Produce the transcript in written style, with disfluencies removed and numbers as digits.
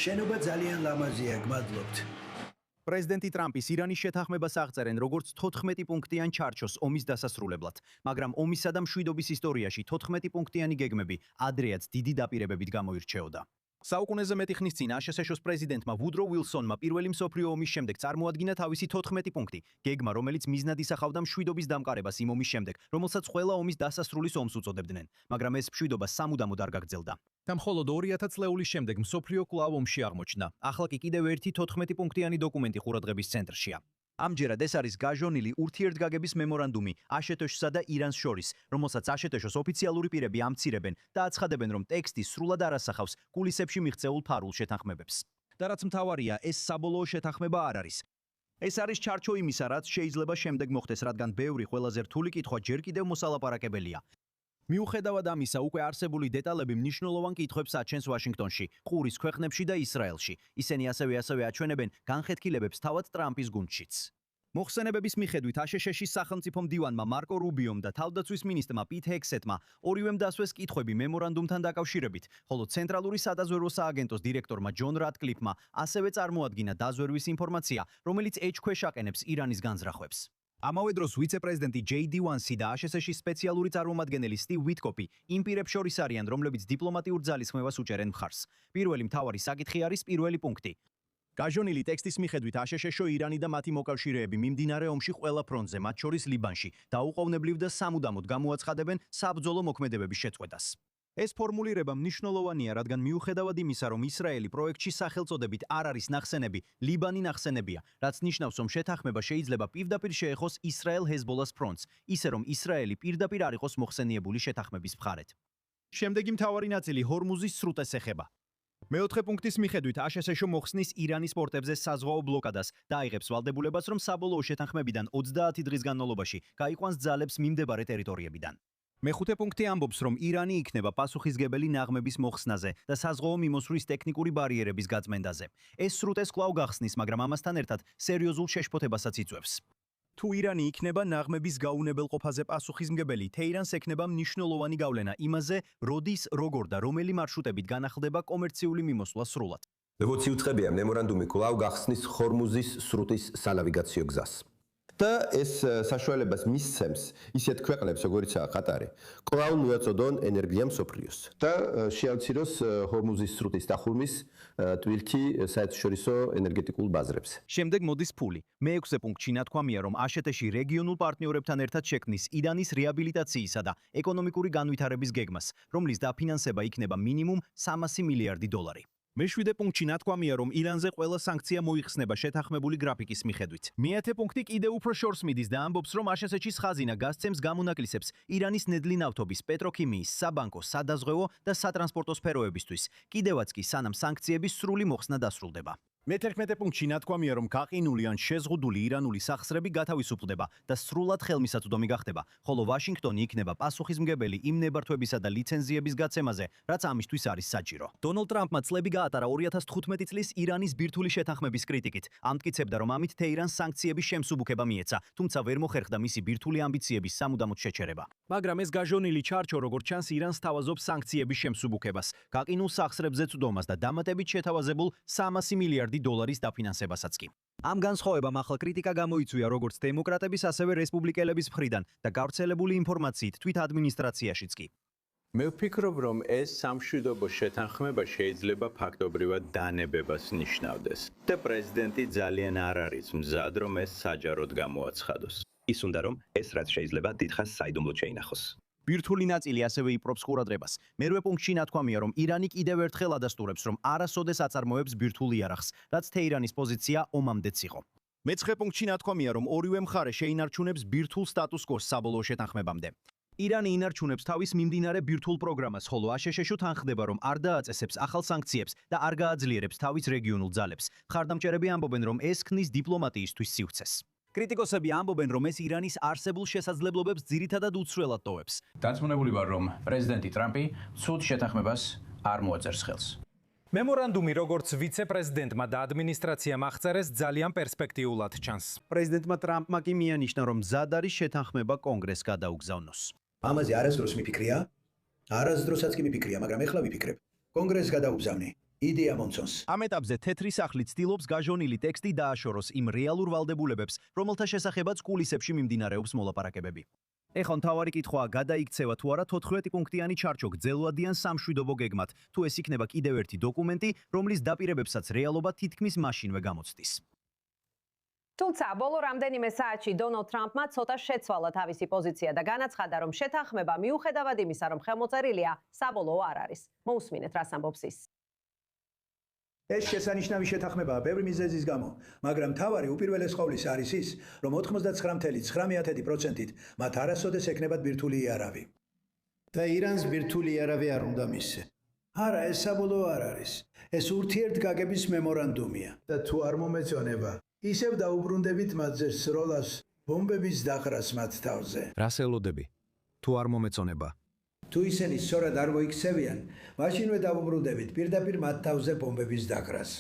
შენობა ძალიან ლამაზია, გმადლობთ. პრეზიდენტი ტრამპის ირანის შეთანხმებას აღწერენ როგორც 14 პუნქტიან ჩარჩოს ომის დასასრულებლად, მაგრამ ომისა და მშვიდობის ისტორიაში 14 პუნქტიანი გეგმები ადრეაც დიდი დაპირებებით გამოირჩეოდა. საუკუნეზე მეტი ხნის წინ აშშ-ს პრეზიდენტმა ვუდრო უილსონმა პირველი მსოფლიო ომის შემდეგ წარმოადგინა თავისი 14 პუნქტი, გეგმა, რომელიც მიზნად ისახავდა მშვიდობის დამყარებას იმ ომის შემდეგ, რომელსაც ყველა ომის დასასრულის ომს უწოდებდნენ, მაგრამ ეს მშვიდობა სამუდამოდ არ გაგრძელდა. და მხოლოდ 2000 წლეულის შემდეგ მსოფლიო კვლავ ომში აღმოჩნდა. ახლა კი კიდევ ერთი 14 პუნქტიანი დოკუმენტი ყურადღების ცენტრშია. ამჯერად ეს არის გაჟონილი ურთიერთგაგების მემორანდუმი აშშ-სა და ირანს შორის, რომელსაც აშშ-ს ოფიციალური პირები ამცირებენ და აცხადებენ, რომ ტექსტი სრულად არ ასახავს კულისებში მიღწეულ ფარულ შეთანხმებებს. და რაც მთავარია, ეს საბოლოო შეთანხმება არ არის. ეს არის ჩარჩო იმისა, რაც შეიძლება შემდეგ მოხდეს, რადგან ბევრი ყველაზე რთული კითხვა ჯერ კიდევ მოსალაპარაკებელია. მიუხედავად ამისა, უკვე არსებული დეტალები მნიშვნელოვან კითხვებს აჩენს ვაშინგტონში, ყურის ქვეყნებში და ისრაელში. ისინი ასევე აჩვენებენ განხეთქილებებს თავად ტრამპის გუნდშიც. მოხსენებების მიხედვით აშშ-ში სახელმწიფო მდივანმა მარკო რუბიომ და თავდაცვის მინისტრმა პიტ ჰექსეტმა ორივემ დასვეს კითხვები მემორანდუმთან დაკავშირებით, ხოლო ცენტრალური სადაზვერვო სააგენტოს დირექტორმა ჯონ რატკლიფმა ასევე წარმოადგინა დაზვერვის ინფორმაცია, რომელიც ეჭქვეშ აყენებს ირანის განზრახვებს. ამავე დროს ვიცე-პრეზიდენტი ჯეი-დი ვანსი და აშშ-ში სპეციალური წარმომადგენელი სტივ ვიტკოფი იმ პირებს შორის არიან, რომლებიც დიპლომატიურ ძალისხმევას უჭერენ მხარს. პირველი მთავარი საკითხი არის პირველი პუნქტი. გაჟონილი ტექსტის მიხედვით აშშ-შო ირანი და მათი მოკავშირეები მიმდინარე ომში ყველა ფრონტზე, მათ შორის ლიბანში, დაუყოვნებლივ და სამუდამოდ გამოაცხადებენ საბრძოლო მოქმედებების შეწყვეტას. ეს ფორმულირება მნიშვნელოვანია, რადგან მიუხედავად იმისა, რომ ისრაელი პროექტში სახელწოდებით არ არის ნახსენები, ლიბანი ნახსენებია, რაც ნიშნავს, რომ შეთანხმება შეიძლება პირდაპირ შეეხოს ისრაელ-ჰეზბოლას ფრონტს, ისე რომ ისრაელი პირდაპირ არ იყოს მოხსენიებული შეთანხმების მხარეთ. შემდეგი მთავარი ნაწილი ჰორმუზის სრუტეს ეხება. მეოთხე პუნქტის მიხედვით აშშ-შო მოხსნის ირანის პორტებზე საზღვაო ბლოკადას და აიღებს ვალდებულებას, რომ საბოლოო შეთანხმებიდან 20 დღის განმავლობაში გაიყვანს ძალებს მიმდებარე ტერიტორიებიდან. მეხუთე პუნქტი ამბობს, რომ ირანი იქნება პასუხისგებელი ნაღმების მოხსნაზე და საზღვაო მიმოსვლის ტექნიკური ბარიერების გაწმენდაზე. ეს სრუტეს კვლავ გახსნის, მაგრამ ამასთან ერთად სერიოზულ შეშფოთებასაც იწვევს. თუ ირანი იქნება ნაღმების გაუნებელყოფაზე პასუხისმგებელი, თეირანს ექნება მნიშვნელოვანი გავლენა იმაზე, როდის, როგორ და რომელი მარშრუტებით განახლდება კომერციული მიმოსვლა სრულად. როგორც უცხებია, მემორანდუმი კვლავ გახსნის ჰორმუზის სრუტის სანავიგაციო გზას. და ეს საშუალებას მისცემს ისეთ ქვეყნებს, როგორიცაა ყატარი, კვლავ მიაწოდონ ენერგია მსოფლიოს და შეამციროს ჰორმუზის სრუტის დახურმის ტვირთი საერთაშორისო ენერგეტიკულ ბაზრებს. შემდეგ მოდის ფული. მეექვსე პუნქტში ნათქვამია, რომ აშშ-ში რეგიონულ პარტნიორებთან ერთად შექმნის ირანის რეაბილიტაციისა და ეკონომიკური განვითარების გეგმას, რომლის დაფინანსება იქნება მინიმუმ 300 მილიარდი დოლარი. მეშვიდე პუნქტში ნათქვამია, რომ ირანზე ყველა სანქცია მოიხსნება შეთანხმებული გრაფიკის მიხედვით. მეათე პუნქტი კიდევ უფრო შორს მიდის და ამბობს, რომ აშშ-ის ხაზინა გასცემს გამონაკლისებს ირანის ნედლი ნავთობის, პეტროქიმიის, საბანკო, სადაზღვევო და სატრანსპორტო სფეროებისთვის. კიდევაც კი სანამ სანქციების სრული მოხსნა დასრულდება. მე-11 პუნქტში ნათქვამია, რომ გაყინული ან შეზღუდული ირანული სახსრები გათავისუფლდება და სრულად ხელმისაწვდომი გახდება, ხოლო ვაშინგტონი იქნება პასუხისმგებელი იმ ნებართვებისა და ლიცენზიების გაცემაზე, რაც ამისთვის არის საჭირო. დონალდ ტრამპმა წლები გაატარა 2015 წლის ირანის ბირთვული შეთანხმების კრიტიკით. ამტკიცებდა, რომ ამით თეირანს სანქციების შემსუბუქება მიეცა, თუმცა ვერ მოხერხდა მისი ბირთვული ამბიციების სამუდამოდ შეჩერება. მაგრამ ეს გაჟონილი ჩარჩო, როგორც ჩანს, ირანს თავაზობს სანქციების შემსუბუქებას, გაყინულ სახსრებზე წვდომას და დამატებით შეთავაზებულ 300 მილიარდი დოლარის დაფინანსებასაც კი. ამ განსხვავებამ ახლა კრიტიკა გამოიწვია როგორც დემოკრატების, ასევე რესპუბლიკელების მხრიდან და გავრცელებული ინფორმაციით თვით ადმინისტრაციაშიც კი. მე ვფიქრობ, რომ ეს სამშვიდობო შეთანხმება შეიძლება ფაქტობრივად დანებებას ნიშნავდეს და პრეზიდენტი ძალიან არ არის მზად, რომ ეს საჯაროდ გამოაცხადოს. ის უნდა, რომ ეს რაც შეიძლება დიდხანს საიდუმლოდ შეინახოს. ბირთვული ნაწილი ასევე იპყრობს ყურადღებას. მერვე პუნქტში ნათქვამია, რომ ირანი კიდევ ერთხელ ადასტურებს, რომ არასოდეს აწარმოებს ბირთვულ იარაღს, რაც თეირანის პოზიცია ომამდეც იყო. მეცხრე პუნქტში ნათქვამია, რომ ორივე მხარე შეინარჩუნებს ბირთვულ სტატუს კოს საბოლოო შეთანხმებამდე. ირანი ინარჩუნებს თავის მიმდინარე ბირთვულ პროგრამას, ხოლო აშშ-შო თანხდება, რომ არ დააწესებს ახალ სანქციებს და არ გააძლიერებს თავის რეგიონულ ძალებს. მხარდამჭერები ამბობენ, რომ ეს ქმნის დიპლომატიისთვის სივრცეს. კრიტიკოსები ამბობენ, რომ ეს ირანის არსებულ შესაძლებლობებს ძირითადად უცვლელად ტოვებს. დარწმუნებული ვარ, რომ პრეზიდენტი ტრამპი ცუდ შეთანხმებას არ მოაწერს ხელს. მემორანდუმი, როგორც ვიცე-პრეზიდენტმა და ადმინისტრაციამ აღწერეს, ძალიან პერსპექტიულად ჩანს. პრეზიდენტმა ტრამპმა კი მიანიშნა, რომ მზად არის შეთანხმება კონგრესს გადაუგზავნოს. ამაზე არასდროს მიფიქრია? არასდროსაც კი მიფიქრია, მაგრამ ეხლა ვიფიქრებ. კონგრესს გადაუგზავნე. იდეა მომწონს. ამ ეტაპზე თეთრი სახლი ცდილობს გაჟონილი ტექსტი დააშოროს იმ რეალურ ვალდებულებებს, რომელთა შესახებაც კულისებში მიმდინარეობს მოლაპარაკებები. ეხლა მთავარი კითხვაა, გადაიქცევა თუ არა 14 პუნქტიანი ჩარჩო გრძელვადიან სამშვიდობო გეგმად, თუ ეს იქნება კიდევ ერთი დოკუმენტი, რომლის დაპირებებსაც რეალობა თითქმის მაშინვე გამოცდის. თუმცა ბოლო რამდენიმე საათში დონალდ ტრამპმა ცოტა შეცვალა თავისი პოზიცია და განაცხადა, რომ შეთანხმება მიუხედავად იმისა, რომ ხელმოწერილია, საბოლოო არ არის. მოусმინეთ, რას ამბობს ის. ეს შესანიშნავი შეთანხმებაა ბევრი მიზეზის გამო, მაგრამ მთავარი უპირველეს ყოვლისა არის ის, რომ 99.9%-ით მათ არასოდეს ეკნებათ ბირთვული იარავი. და ირანს ბირთვული იარავი არ უნდა მისცე. არა, ეს საბოლოო არ არის. ეს ურთიერთგაგების მემორანდუმია და თუ არ მომეწონება, ისევ დაუბრუნდებით მათზე სროლას, ბომბების დაყრას მათ თავზე. რას ელოდები? თუ არ მომეწონება. თუ ისინი სწორად არ მოიქცევიან, მაშინვე დავუბრუნდებით პირდაპირ მათ თავზე ბომბების დაყრას.